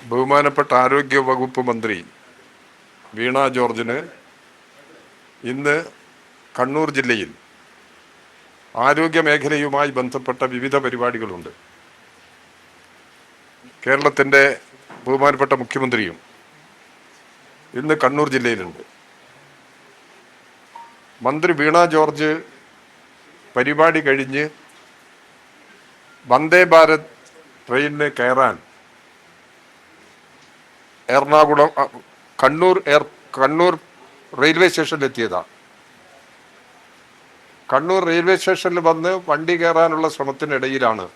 ബഹുമാനപ്പെട്ട ആരോഗ്യ വകുപ്പ് മന്ത്രി വീണ ജോർജിന് ഇന്ന് കണ്ണൂർ ജില്ലയിൽ ആരോഗ്യ മേഖലയുമായി ബന്ധപ്പെട്ട വിവിധ പരിപാടികളുണ്ട്. കേരളത്തിൻ്റെ ബഹുമാനപ്പെട്ട മുഖ്യമന്ത്രിയും ഇന്ന് കണ്ണൂർ ജില്ലയിലുണ്ട്. മന്ത്രി വീണ ജോർജ് പരിപാടി കഴിഞ്ഞ് വന്ദേ ഭാരത് ട്രെയിനിന് കയറാൻ എറണാകുളം കണ്ണൂർ റെയിൽവേ സ്റ്റേഷനിലെത്തിയതാണ്. കണ്ണൂർ റെയിൽവേ സ്റ്റേഷനിൽ വന്ന് വണ്ടി കയറാനുള്ള ശ്രമത്തിനിടയിലാണ്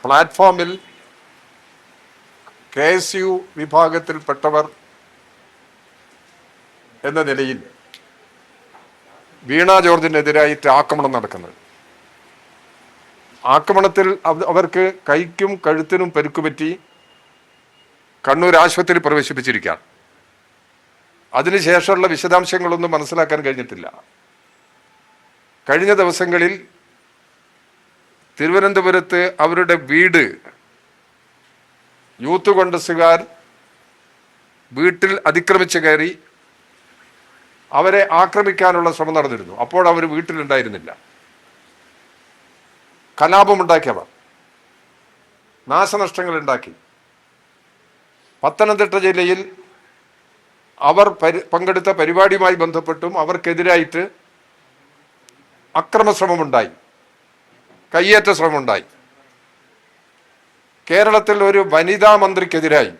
പ്ലാറ്റ്ഫോമിൽ KSU വിഭാഗത്തിൽപ്പെട്ടവർ എന്ന നിലയിൽ വീണ ജോർജിനെതിരായിട്ട് ആക്രമണം നടക്കുന്നത്. ആക്രമണത്തിൽ അവർക്ക് കൈക്കും കഴുത്തിനും പരിക്കുപറ്റി കണ്ണൂർ ആശുപത്രിയിൽ പ്രവേശിപ്പിച്ചിരിക്കുകയാണ്. അതിനുശേഷമുള്ള വിശദാംശങ്ങളൊന്നും മനസ്സിലാക്കാൻ കഴിഞ്ഞിട്ടില്ല. കഴിഞ്ഞ ദിവസങ്ങളിൽ തിരുവനന്തപുരത്ത് അവരുടെ വീട് യൂത്ത് കോൺഗ്രസുകാർ വീട്ടിൽ അതിക്രമിച്ച് കയറി അവരെ ആക്രമിക്കാനുള്ള ശ്രമം നടന്നിരുന്നു. അപ്പോൾ അവർ വീട്ടിലുണ്ടായിരുന്നില്ല. കലാപമുണ്ടാക്കിയവർ നാശനഷ്ടങ്ങൾ ഉണ്ടാക്കി. പത്തനംതിട്ട ജില്ലയിൽ അവർ പങ്കെടുത്ത പരിപാടിയുമായി ബന്ധപ്പെട്ടും അവർക്കെതിരായിട്ട് അക്രമശ്രമമുണ്ടായി, കയ്യേറ്റ ശ്രമമുണ്ടായി. കേരളത്തിൽ ഒരു വനിതാ മന്ത്രിക്കെതിരായി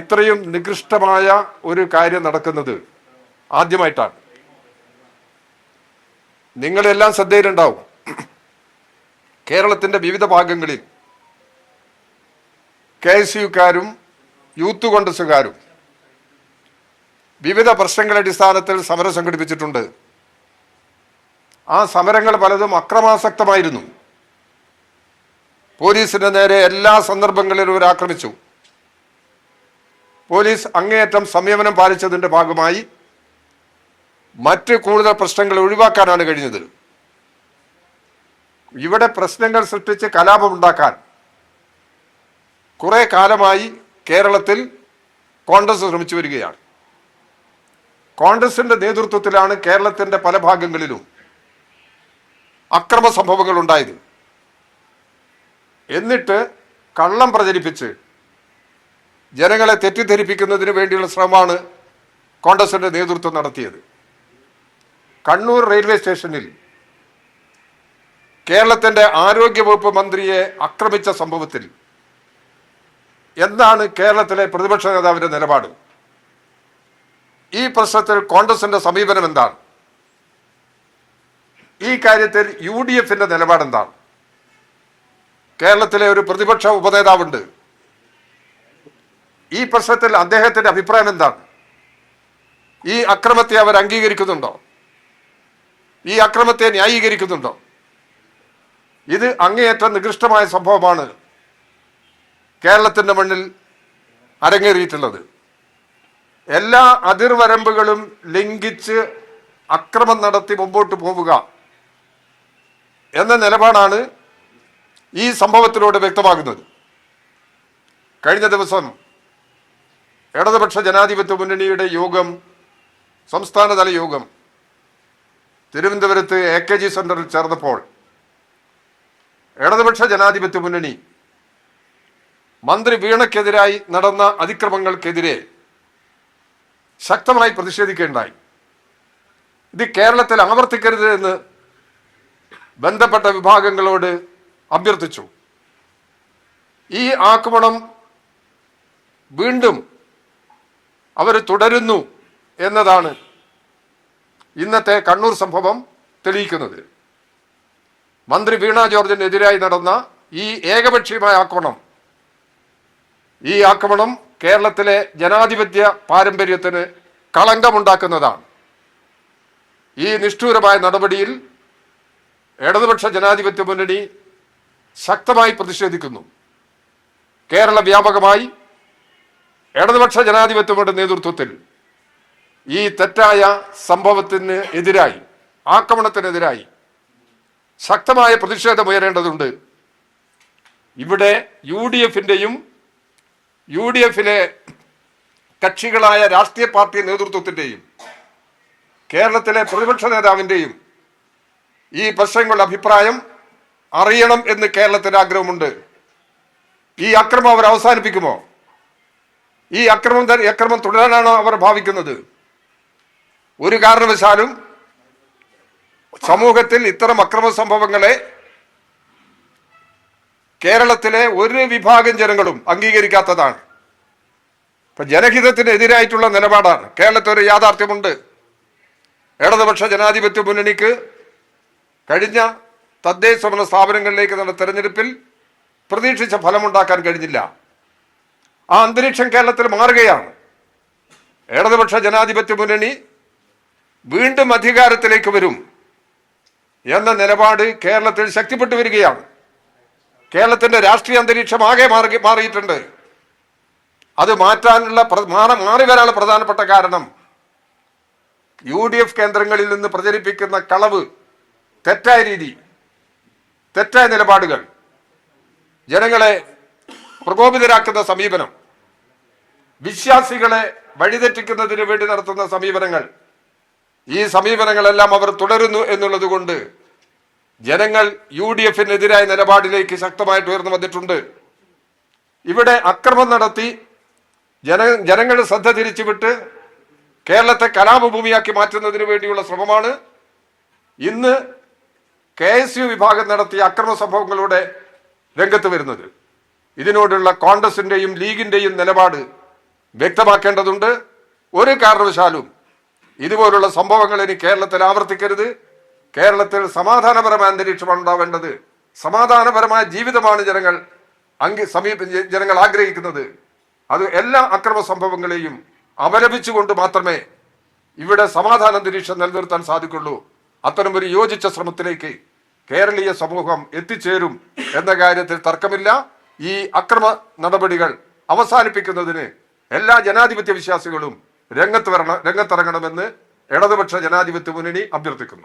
ഇത്രയും നികൃഷ്ടമായ ഒരു കാര്യം നടക്കുന്നത് ആദ്യമായിട്ടാണ്. നിങ്ങളെല്ലാം ശ്രദ്ധയിലുണ്ടാവും. കേരളത്തിന്റെ വിവിധ ഭാഗങ്ങളിൽ KSUക്കാരും യൂത്ത് കോൺഗ്രസുകാരും വിവിധ പ്രശ്നങ്ങളുടെ അടിസ്ഥാനത്തിൽ സമരം സംഘടിപ്പിച്ചിട്ടുണ്ട്. ആ സമരങ്ങൾ പലതും അക്രമാസക്തമായിരുന്നു. പോലീസിന്റെ നേരെ എല്ലാ സന്ദർഭങ്ങളിലും ഇവർ ആക്രമിച്ചു. പോലീസ് അങ്ങേയറ്റം സംയമനം പാലിച്ചതിന്റെ ഭാഗമായി മറ്റ് കൂടുതൽ പ്രശ്നങ്ങൾ ഒഴിവാക്കാനാണ് കഴിഞ്ഞത്. ഇവിടെ പ്രശ്നങ്ങൾ സൃഷ്ടിച്ച് കലാപമുണ്ടാക്കാൻ കുറെ കാലമായി കേരളത്തിൽ കോൺഗ്രസ് ശ്രമിച്ചു വരികയാണ്. കോൺഗ്രസിന്റെ നേതൃത്വത്തിലാണ് കേരളത്തിന്റെ പല ഭാഗങ്ങളിലും അക്രമ സംഭവങ്ങൾ ഉണ്ടായത്. എന്നിട്ട് കള്ളം പ്രചരിപ്പിച്ച് ജനങ്ങളെ തെറ്റിദ്ധരിപ്പിക്കുന്നതിന് വേണ്ടിയുള്ള ശ്രമമാണ് കോൺഗ്രസിന്റെ നേതൃത്വം നടത്തിയത്. കണ്ണൂർ റെയിൽവേ സ്റ്റേഷനിൽ കേരളത്തിന്റെ ആരോഗ്യവകുപ്പ് മന്ത്രിയെ ആക്രമിച്ച സംഭവത്തിൽ എന്താണ് കേരളത്തിലെ പ്രതിപക്ഷ നേതാവിന്റെ നിലപാട്? ഈ പ്രശ്നത്തിൽ കോൺഗ്രസിന്റെ സമീപനം എന്താണ്? ഈ കാര്യത്തിൽ UDFന്റെ നിലപാട് എന്താണ്? കേരളത്തിലെ ഒരു പ്രതിപക്ഷ ഉപനേതാവുണ്ട്. ഈ പ്രശ്നത്തിൽ അദ്ദേഹത്തിന്റെ അഭിപ്രായം എന്താണ്? ഈ അക്രമത്തെ അവർ അംഗീകരിക്കുന്നുണ്ടോ? ഈ അക്രമത്തെ ന്യായീകരിക്കുന്നുണ്ടോ? ഇത് അങ്ങേയറ്റം നികൃഷ്ടമായ സംഭവമാണ് കേരളത്തിന്റെ മണ്ണിൽ അരങ്ങേറിയിട്ടുള്ളത്. എല്ലാ അതിർവരമ്പുകളും ലംഘിച്ച് അക്രമം നടത്തി മുമ്പോട്ട് പോവുക എന്ന നിലപാടാണ് ഈ സംഭവത്തിലൂടെ വ്യക്തമാകുന്നത്. കഴിഞ്ഞ ദിവസം ഇടതുപക്ഷ ജനാധിപത്യ മുന്നണിയുടെ യോഗം, സംസ്ഥാനതല യോഗം തിരുവനന്തപുരത്ത് AKG സെന്ററിൽ ചേർന്നപ്പോൾ ഇടതുപക്ഷ ജനാധിപത്യ മുന്നണി മന്ത്രി വീണയ്ക്കെതിരായി നടന്ന അതിക്രമങ്ങൾക്കെതിരെ ശക്തമായി പ്രതിഷേധിക്കുകയുണ്ടായി. ഇത് കേരളത്തിൽ ആവർത്തിക്കരുത് എന്ന് ബന്ധപ്പെട്ട വിഭാഗങ്ങളോട് അഭ്യർത്ഥിച്ചു. ഈ ആക്രമണം വീണ്ടും അവർ തുടരുന്നു എന്നതാണ് ഇന്നത്തെ കണ്ണൂർ സംഭവം തെളിയിക്കുന്നത്. മന്ത്രി വീണ ജോർജിനെതിരായി നടന്ന ഈ ഏകപക്ഷീയമായ ആക്രമണം, ഈ ആക്രമണം കേരളത്തിലെ ജനാധിപത്യ പാരമ്പര്യത്തിന് കളങ്കമുണ്ടാക്കുന്നതാണ്. ഈ നിഷ്ഠൂരമായ നടപടിയിൽ ഇടതുപക്ഷ ജനാധിപത്യ മുന്നണി ശക്തമായി പ്രതിഷേധിക്കുന്നു. കേരള വ്യാപകമായി ഇടതുപക്ഷ ജനാധിപത്യങ്ങളുടെ നേതൃത്വത്തിൽ ഈ തെറ്റായ സംഭവത്തിന് എതിരായി, ആക്രമണത്തിനെതിരായി ശക്തമായ പ്രതിഷേധം ഉയരേണ്ടതുണ്ട്. ഇവിടെ യു ഡി എഫിലെ കക്ഷികളായ രാഷ്ട്രീയ പാർട്ടി നേതൃത്വത്തിന്റെയും കേരളത്തിലെ പ്രതിപക്ഷ നേതാവിന്റെയും ഈ പ്രശ്നങ്ങളുടെ അഭിപ്രായം അറിയണം എന്ന് കേരളത്തിന് ആഗ്രഹമുണ്ട്. ഈ അക്രമം അവർ അവസാനിപ്പിക്കുമോ? ഈ അക്രമം തുടരാനാണോ അവർ ഭാവിക്കുന്നത്? ഒരു കാരണവശാലും സമൂഹത്തിൽ ഇത്തരം അക്രമ സംഭവങ്ങളെ കേരളത്തിലെ ഒരു വിഭാഗം ജനങ്ങളും അംഗീകരിക്കാത്തതാണ്. ഇപ്പൊ ജനഹിതത്തിനെതിരായിട്ടുള്ള നിലപാടാണ്. കേരളത്തിൽ ഒരു യാഥാർത്ഥ്യമുണ്ട്. ഇടതുപക്ഷ ജനാധിപത്യ മുന്നണിക്ക് കഴിഞ്ഞ തദ്ദേശ സ്വയംഭരണ സ്ഥാപനങ്ങളിലേക്ക് നടന്ന തെരഞ്ഞെടുപ്പിൽ പ്രതീക്ഷിച്ച ഫലമുണ്ടാക്കാൻ കഴിഞ്ഞില്ല. ആ അന്തരീക്ഷം കേരളത്തിൽ മാറുകയാണ്. ഇടതുപക്ഷ ജനാധിപത്യ മുന്നണി വീണ്ടും അധികാരത്തിലേക്ക് വരും എന്ന നിലപാട് കേരളത്തിൽ ശക്തിപ്പെട്ടു വരികയാണ്. കേരളത്തിന്റെ രാഷ്ട്രീയ അന്തരീക്ഷം ആകെ മാറിയിട്ടുണ്ട്. അത് മാറി വരാനുള്ള പ്രധാനപ്പെട്ട കാരണം UDF കേന്ദ്രങ്ങളിൽ നിന്ന് പ്രചരിപ്പിക്കുന്ന കളവ്, തെറ്റായ രീതി, തെറ്റായ നിലപാടുകൾ, ജനങ്ങളെ പ്രകോപിതരാക്കുന്ന സമീപനം, വിശ്വാസികളെ വഴിതെറ്റിക്കുന്നതിന് വേണ്ടി നടത്തുന്ന സമീപനങ്ങൾ, ഈ സമീപനങ്ങളെല്ലാം അവർ തുടരുന്നു എന്നുള്ളത് കൊണ്ട് ജനങ്ങൾ UDFനെതിരായ നിലപാടിലേക്ക് ശക്തമായിട്ട് ഉയർന്നു വന്നിട്ടുണ്ട്. ഇവിടെ അക്രമം നടത്തി ജനങ്ങളുടെ ശ്രദ്ധ തിരിച്ചുവിട്ട് കേരളത്തെ കലാപഭൂമിയാക്കി മാറ്റുന്നതിന് വേണ്ടിയുള്ള ശ്രമമാണ് ഇന്ന് KSU വിഭാഗം നടത്തിയ അക്രമ സംഭവങ്ങളുടെ രംഗത്ത് വരുന്നത്. ഇതിനോടുള്ള കോൺഗ്രസിന്റെയും ലീഗിന്റെയും നിലപാട് വ്യക്തമാക്കേണ്ടതുണ്ട്. ഒരു കാരണവശാലും ഇതുപോലുള്ള സംഭവങ്ങൾ ഇനി കേരളത്തിൽ ആവർത്തിക്കരുത്. കേരളത്തിൽ സമാധാനപരമായ അന്തരീക്ഷമാണ് ഉണ്ടാവേണ്ടത്. സമാധാനപരമായ ജീവിതമാണ് ജനങ്ങൾ ആഗ്രഹിക്കുന്നത്. അത് എല്ലാ അക്രമ സംഭവങ്ങളെയും അപലപിച്ചുകൊണ്ട് മാത്രമേ ഇവിടെ സമാധാന അന്തരീക്ഷം നിലനിർത്താൻ സാധിക്കുള്ളൂ. അത്തരമൊരു യോജിച്ച ശ്രമത്തിലേക്ക് കേരളീയ സമൂഹം എത്തിച്ചേരും എന്ന കാര്യത്തിൽ തർക്കമില്ല. ഈ അക്രമ നടപടികൾ അവസാനിപ്പിക്കുന്നതിന് എല്ലാ ജനാധിപത്യ വിശ്വാസികളും രംഗത്തിറങ്ങണമെന്ന് ഇടതുപക്ഷ ജനാധിപത്യ മുന്നണി അഭ്യർത്ഥിക്കുന്നു.